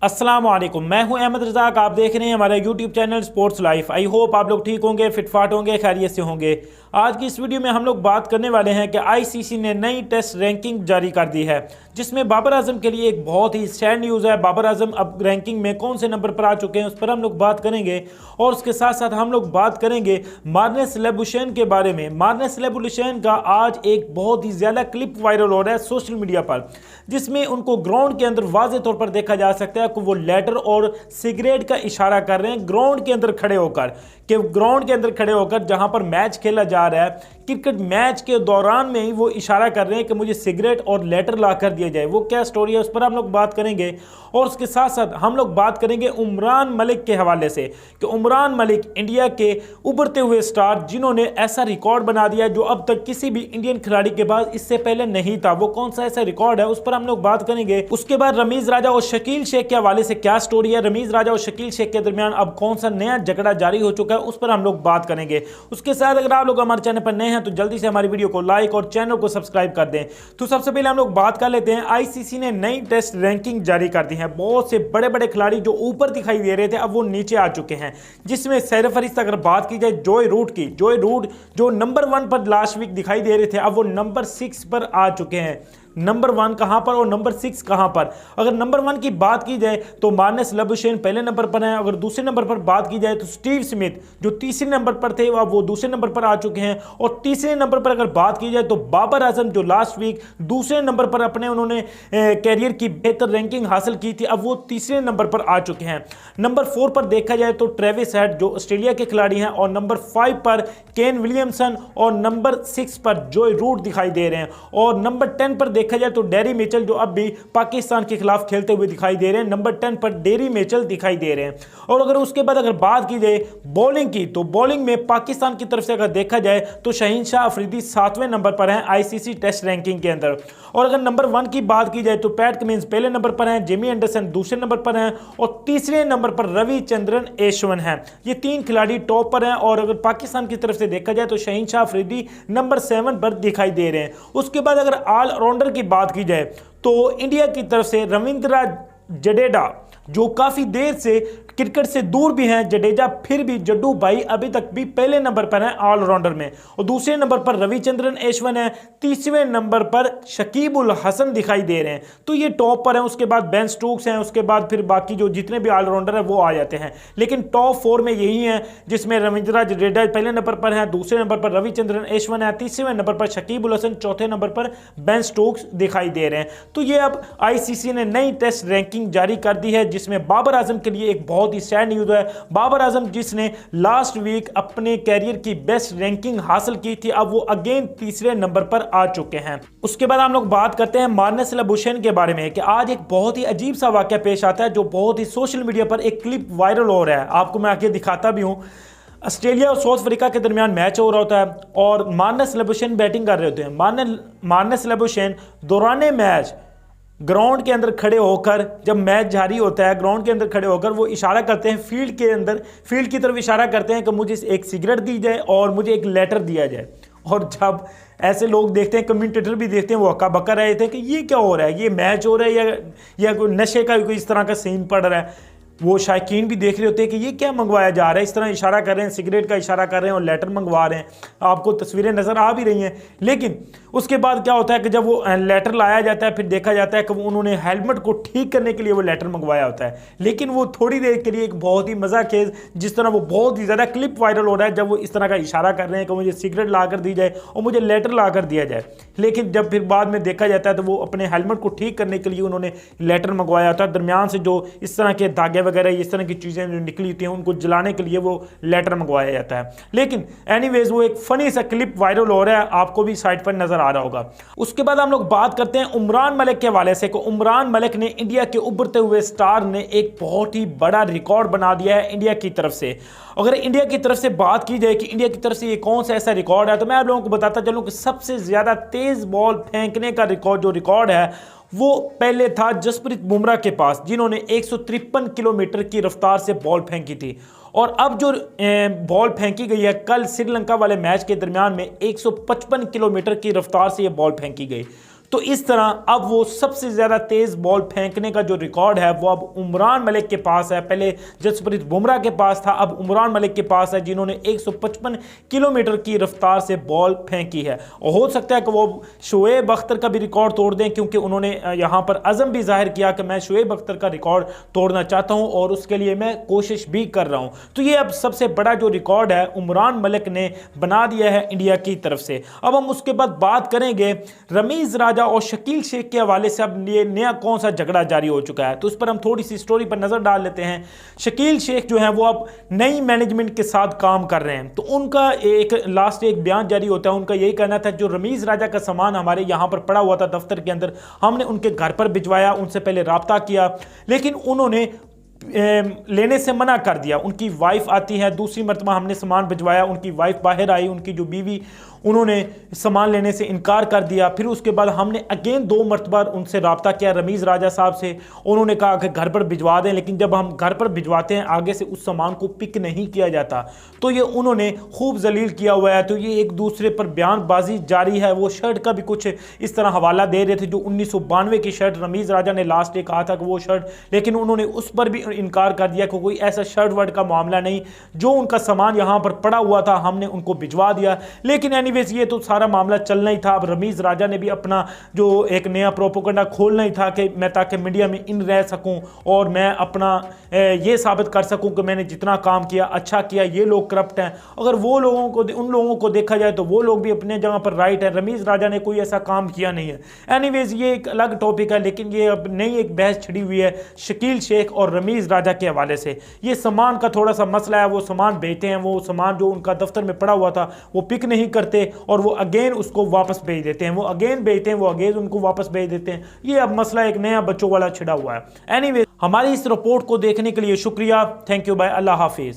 अस्सलाम वालेकुम, मैं हूं अहमद रज़ाक। आप देख रहे हैं हमारा YouTube channel sports life. I hope आप लोग ठीक होंगे, फिटफाट होंगे, खैरियत से होंगे। आज की इस वीडियो में हम लोग बात करने वाले हैं कि आईसीसी ने नई टेस्ट रैंकिंग जारी कर दी है, जिसमें बाबर आजम के लिए एक बहुत ही सैड न्यूज़ है। बाबर आजम अब रैंकिंग में कौन से नंबर पर आ चुके हैं उस पर हम लोग बात करेंगे, और उसके साथ साथ हम लोग बात करेंगे मार्नस लैबुशैन के बारे में। मार्नस लैबुशैन का आज एक बहुत ही ज़्यादा क्लिप वायरल हो रहा है सोशल मीडिया पर, जिसमें उनको ग्राउंड के अंदर वाज़े तौर पर देखा जा सकता है कि वो लेटर और सिगरेट का इशारा कर रहे हैं ग्राउंड के अंदर खड़े होकर, कि ग्राउंड के अंदर खड़े होकर जहां पर मैच खेला जा रहा है, क्रिकेट मैच के दौरान में ही वो इशारा कर रहे हैं कि मुझे सिगरेट और लेटर ला कर दिया जाए। वो क्या स्टोरी है उस पर हम लोग बात करेंगे, और उसके साथ साथ हम लोग बात करेंगे उमरान मलिक के हवाले से कि उमरान मलिक इंडिया के उभरते हुए स्टार, जिन्होंने ऐसा रिकॉर्ड बना दिया जो अब तक किसी भी इंडियन खिलाड़ी के पास इससे पहले नहीं था। वो कौन सा ऐसा रिकॉर्ड है उस पर हम लोग बात करेंगे। उसके बाद रमीज राजा और शकील शेख के हवाले से क्या स्टोरी है, रमीज राजा और शकील शेख के दरमियान अब कौन सा नया झगड़ा जारी हो चुका है उस पर हम लोग बात करेंगे। उसके साथ अगर आप लोग हमारे चैनल पर नए हैं तो जल्दी से हमारी वीडियो को लाइक और चैनल को सब्सक्राइब कर दें। तो सबसे पहले हम लोग बात कर लेते हैं, आईसीसी ने नई टेस्ट रैंकिंग जारी कर दी है। बहुत से बड़े बड़े खिलाड़ी जो ऊपर दिखाई दे रहे थे अब वो नीचे आ चुके हैं, जिसमें सरफहरिस्त अगर बात की जाए जॉय रूट की, जॉय रूट जो नंबर 1 पर लास्ट वीक दिखाई दे रहे थे अब वो नंबर 6 पर आ चुके हैं। नंबर 1 कहां पर और नंबर 6 कहां पर? अगर नंबर 1 की बात की जाए तो मार्नस लैबुशैन पहले नंबर पर है। अगर दूसरे नंबर पर बात की जाए तो स्टीव स्मिथ जो तीसरे नंबर पर थे अब वो दूसरे नंबर पर आ चुके हैं। और तीसरे नंबर पर अगर बात की जाए तो बाबर आजम जो लास्ट वीक दूसरे नंबर पर अपने उन्होंने कैरियर की बेहतर रैंकिंग हासिल की थी अब वो तीसरे नंबर पर आ चुके हैं। नंबर 4 पर देखा जाए तो ट्रेविस हेड जो ऑस्ट्रेलिया के खिलाड़ी हैं, और नंबर 5 पर केन विलियमसन, और नंबर 6 पर जॉय रूट दिखाई दे रहे हैं। और नंबर 10 पर देखा जाए तो डेरी मिचेल जो अब भी पाकिस्तान के खिलाफ खेलते हुए दिखाई दे रहे हैं, नंबर 10 पर डेरी मिचेल दिखाई दे रहे हैं। और अगर उसके बाद अगर बात की जाए बॉलिंग की, तो बॉलिंग में पाकिस्तान की तरफ से अगर देखा जाए तो शहीन शाह अफरीदी 7वें नंबर पर हैं आईसीसी टेस्ट रैंकिंग के अंदर। और अगर नंबर 1 की बात की जाए तो पैट कमिंस पहले नंबर पर हैं, जेमी एंडरसन दूसरे नंबर पर हैं, और तीसरे नंबर पर रविचंद्रन अश्विन हैं। ये 3 खिलाड़ी टॉप पर हैं। और अगर पाकिस्तान की तरफ से देखा जाए तो शहीन शाह अफरीदी नंबर 7 पर दिखाई दे रहे हैं। उसके बाद अगर ऑलराउंडर की बात की जाए तो इंडिया की तरफ से रविंद्र जडेजा जो काफी देर से क्रिकेट से दूर भी हैं जडेजा, फिर भी जड्डू भाई अभी तक भी पहले नंबर पर हैं ऑलराउंडर में। और दूसरे नंबर पर रविचंद्रन अश्विन है, तीसरे नंबर पर शकीब उल हसन दिखाई दे रहे हैं। तो ये टॉप पर हैं। उसके बाद बेन स्टोक्स हैं, उसके बाद फिर बाकी जो जितने भी ऑलराउंडर हैं वो आ जाते हैं। लेकिन टॉप 4 में यही है, जिसमें रविंद्र जडेजा पहले नंबर पर हैं, दूसरे नंबर पर रविचंद्रन अश्विन है, तीसरे नंबर पर शकीब उल हसन, चौथे नंबर पर बेन स्टोक्स दिखाई दे रहे हैं। तो ये अब आईसीसी ने नई टेस्ट रैंकिंग जारी कर दी है, जिसमें बाबर आजम के लिए एक बहुत ही सैड न्यूज़ है। बाबर आजम जिसने लास्ट वीक अपने कैरियर की बेस्ट रैंकिंग हासिल की थी अब वो अगेन तीसरे नंबर पर आ चुके हैं। उसके बाद हम लोग बात करते हैं मार्नस लैबुशैन के बारे में कि आज एक बहुत ही अजीब सा वाकया पेश आता है जो बहुत ही सोशल मीडिया पर एक क्लिप वायरल हो रहा है। आपको मैं आगे दिखाता भी हूं। ऑस्ट्रेलिया और साउथ अफ्रीका के दरमियान मैच हो रहा होता है और मार्नस लैबुशैन बैटिंग कर रहे होते हैं। मार्नस लैबुशैन दौरान मैच ग्राउंड के अंदर खड़े होकर, जब मैच जारी होता है ग्राउंड के अंदर खड़े होकर वो इशारा करते हैं फील्ड के अंदर, फील्ड की तरफ इशारा करते हैं कि मुझे एक सिगरेट दी जाए और मुझे एक लेटर दिया जाए। और जब ऐसे लोग देखते हैं, कमेंटेटर भी देखते हैं, वो हक्का बक्का रहे थे कि ये क्या हो रहा है, ये मैच हो रहा है या कोई नशे का कोई इस तरह का सीन पड़ रहा है। वो शायकीन भी देख रहे होते हैं कि ये क्या मंगवाया जा रहा है, इस तरह इशारा कर रहे हैं, सिगरेट का इशारा कर रहे हैं और लेटर मंगवा रहे हैं। आपको तस्वीरें नज़र आ भी रही हैं। लेकिन उसके बाद क्या होता है कि जब वो लेटर लाया जाता है फिर देखा जाता है कि उन्होंने हेलमेट को ठीक करने के लिए वो लेटर मंगवाया होता है। लेकिन वो थोड़ी देर के लिए एक बहुत ही मज़ाखेज, जिस तरह वो बहुत ही ज़्यादा क्लिप वायरल हो रहा है जब वो इस तरह का इशारा कर रहे हैं कि मुझे सिगरेट ला कर दी जाए और मुझे लेटर ला कर दिया जाए। लेकिन जब फिर बाद में देखा जाता है तो वो अपने हेलमेट को ठीक करने के लिए उन्होंने लेटर मंगवाया होता है। दरमियान से जो इस तरह के धागे वगैरह इस तरह की चीज़ें जो निकली होती हैं उनको जलाने के लिए वो लेटर मंगवाया जाता है। लेकिन एनीवेज वो एक फनी सा क्लिप वायरल हो रहा है, आपको भी साइट पर नजर आ रहा होगा। उसके बाद हम लोग बात करते हैं उमरान मलिक के हवाले से। उमरान मलिक ने इंडिया के उभरते हुए स्टार ने एक बहुत ही बड़ा रिकॉर्ड बना दिया है इंडिया की तरफ से। अगर इंडिया की तरफ से बात की जाए कि इंडिया की तरफ से ये कौन सा ऐसा रिकॉर्ड है, तो मैं आप लोगों को बताता चलूं कि सबसे ज्यादा तेज बॉल फेंकने का जो रिकॉर्ड है वो पहले था जसप्रीत बुमराह के पास, जिन्होंने 153 किलोमीटर की रफ्तार से बॉल फेंकी थी। और अब जो बॉल फेंकी गई है कल श्रीलंका वाले मैच के दरमियान में 155 किलोमीटर की रफ्तार से ये बॉल फेंकी गई। तो इस तरह अब वो सबसे ज़्यादा तेज़ बॉल फेंकने का जो रिकॉर्ड है वो अब उमरान मलिक के पास है। पहले जसप्रीत बुमराह के पास था, अब उमरान मलिक के पास है, जिन्होंने 155 किलोमीटर की रफ्तार से बॉल फेंकी है। और हो सकता है कि वो शोएब अख्तर का भी रिकॉर्ड तोड़ दें, क्योंकि उन्होंने यहाँ पर अज़म भी जाहिर किया कि मैं शोएब अख्तर का रिकॉर्ड तोड़ना चाहता हूँ और उसके लिए मैं कोशिश भी कर रहा हूँ। तो ये अब सबसे बड़ा जो रिकॉर्ड है उमरान मलिक ने बना दिया है इंडिया की तरफ से। अब हम उसके बाद बात करेंगे रमीज़ राजा और शकील शेख के हवाले से अब ये नया कौन सा झगड़ा जारी हो चुका है, तो उस पर हम थोड़ी सी स्टोरी पर नजर डाल लेते हैं। शकील शेख जो है वो अब नई मैनेजमेंट के साथ काम कर रहे हैं, तो उनका एक बयान जारी होता है। उनका यही कहना था जो रमीज़ राजा का सामान हमारे यहाँ पर पड़ा हुआ था दफ्तर के अंदर, हमने उनके घर पर भिजवाया, उनसे पहले राब्ता किया, लेकिन उन्होंने लेने से मना कर दिया। उनकी वाइफ आती है, दूसरी मरतबा हमने सामान भिजवाया, उनकी वाइफ बाहर आई, उनकी जो बीवी, उन्होंने सामान लेने से इनकार कर दिया। फिर उसके बाद हमने अगेन 2 मरतबा उनसे रब्ता किया रमीज़ राजा साहब से, उन्होंने कहा कि घर पर भिजवा दें, लेकिन जब हम घर पर भिजवाते हैं आगे से उस सामान को पिक नहीं किया जाता। तो ये उन्होंने खूब जलील किया हुआ है। तो ये एक दूसरे पर बयानबाजी जारी है। वो शर्ट का भी कुछ इस तरह हवाला दे रहे थे, जो 1992 की शर्ट रमीज़ राजा ने लास्ट डे कहा था कि वो शर्ट, लेकिन उन्होंने उस पर भी इनकार कर दिया कि कोई ऐसा शर्ट वर्ट का मामला नहीं, जो उनका सामान यहाँ पर पड़ा हुआ था हमने उनको भिजवा दिया। लेकिन एनीवेज ये तो सारा मामला चलना ही था। अब रमीज़ राजा ने भी अपना जो एक नया प्रोपोगंडा खोलना ही था कि मैं ताकि मीडिया में इन रह सकूं और मैं अपना ये साबित कर सकूं कि मैंने जितना काम किया अच्छा किया, ये लोग करप्ट हैं। अगर वो लोगों को उन लोगों को देखा जाए तो वो लोग भी अपने जगह पर राइट है, रमीज़ राजा ने कोई ऐसा काम किया नहीं है। एनीवेज ये एक अलग टॉपिक है, लेकिन ये अब नई एक बहस छिड़ी हुई है शकील शेख और रमीज़ राजा के हवाले से। ये सामान का थोड़ा सा मसला है, वो सामान बेचते हैं, वो सामान जो उनका दफ्तर में पड़ा हुआ था वो पिक नहीं करते और वो अगेन उसको वापस भेज देते हैं, वो अगेन बेचते हैं, वो अगेन उनको वापस भेज देते हैं। ये अब मसला एक नया बच्चों वाला छिड़ा हुआ है। एनीवे हमारी इस रिपोर्ट को देखने के लिए शुक्रिया। थैंक यू, बाय, अल्लाह हाफिज।